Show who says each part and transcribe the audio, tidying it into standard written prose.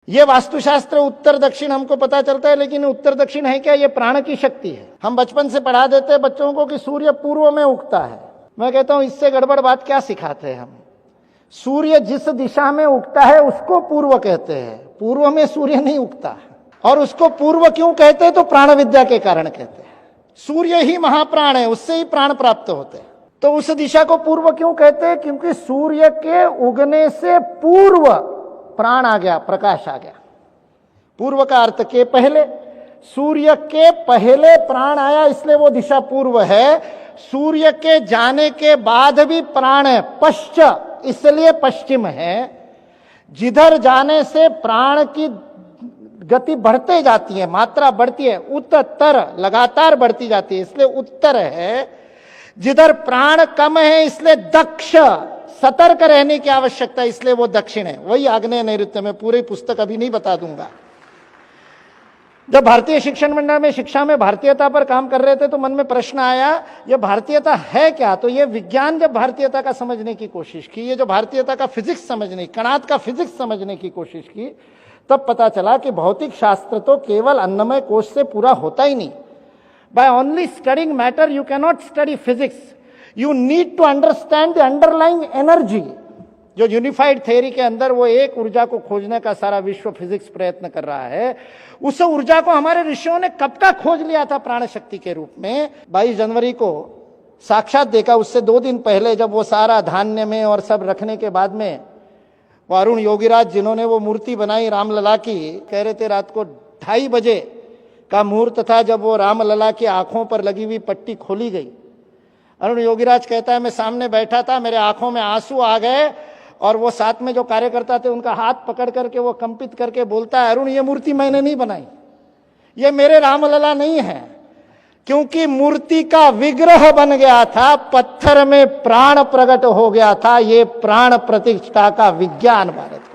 Speaker 1: ये वास्तुशास्त्र उत्तर दक्षिण हमको पता चलता है, लेकिन उत्तर दक्षिण है क्या? ये प्राण की शक्ति है। हम बचपन से पढ़ा देते हैं बच्चों को कि सूर्य पूर्व में उगता है। मैं कहता हूं इससे गड़बड़ बात क्या सिखाते हैं हम? सूर्य जिस दिशा में उगता है उसको पूर्व कहते हैं, पूर्व में सूर्य नहीं उगता। और उसको पूर्व क्यों कहते हैं? तो प्राण विद्या के कारण कहते हैं। सूर्य ही महाप्राण है, उससे ही प्राण प्राप्त होते हैं। तो उस दिशा को पूर्व क्यों कहते हैं? क्योंकि सूर्य के उगने से पूर्व प्राण आ गया, प्रकाश आ गया। पूर्व का अर्थ के पहले, सूर्य के पहले प्राण आया, इसलिए वो दिशा पूर्व है। सूर्य के जाने के बाद भी प्राण है, पश्च इसलिए पश्चिम है। जिधर जाने से प्राण की गति बढ़ते जाती है, मात्रा बढ़ती है, उत्तर लगातार बढ़ती जाती है, इसलिए उत्तर है। जिधर प्राण कम है इसलिए दक्ष, सतर्क रहने की आवश्यकता, इसलिए वो दक्षिण है। वही आग्नेय नैऋत्य में, पूरी पुस्तक अभी नहीं बता दूंगा। जब भारतीय शिक्षण मंडल में शिक्षा में भारतीयता पर काम कर रहे थे तो मन में प्रश्न आया, ये भारतीयता है क्या? तो ये विज्ञान जब भारतीयता का समझने की कोशिश की, ये जो भारतीयता का फिजिक्स समझने, कणाद का फिजिक्स समझने की कोशिश की, तब पता चला कि भौतिक शास्त्र तो केवल अन्नमय कोश से पूरा होता ही नहीं। By only studying matter you cannot study physics, you need to understand the underlying energy. जो यूनिफाइड थ्योरी के अंदर वो एक ऊर्जा को खोजने का सारा विश्व फिजिक्स प्रयत्न कर रहा है, उस ऊर्जा को हमारे ऋषियों ने कब का खोज लिया था प्राण शक्ति के रूप में। 22 जनवरी को साक्षात देखा। उससे 2 दिन पहले जब वो सारा धान्य में और सब रखने के बाद में वो अरुण योगीराज जिन्होंने वो मूर्ति बनाई रामलला की, कह रहे थे रात को 2:30 बजे का मुहूर्त था जब वो रामलला की आंखों पर लगी हुई पट्टी खोली गई। अरुण योगीराज कहता है मैं सामने बैठा था, मेरे आंखों में आंसू आ गए, और वो साथ में जो कार्यकर्ता थे उनका हाथ पकड़ करके वो कंपित करके बोलता है, अरुण ये मूर्ति मैंने नहीं बनाई, ये मेरे रामलला नहीं है, क्योंकि मूर्ति का विग्रह बन गया था, पत्थर में प्राण प्रकट हो गया था। ये प्राण प्रतिष्ठा का विज्ञान भारत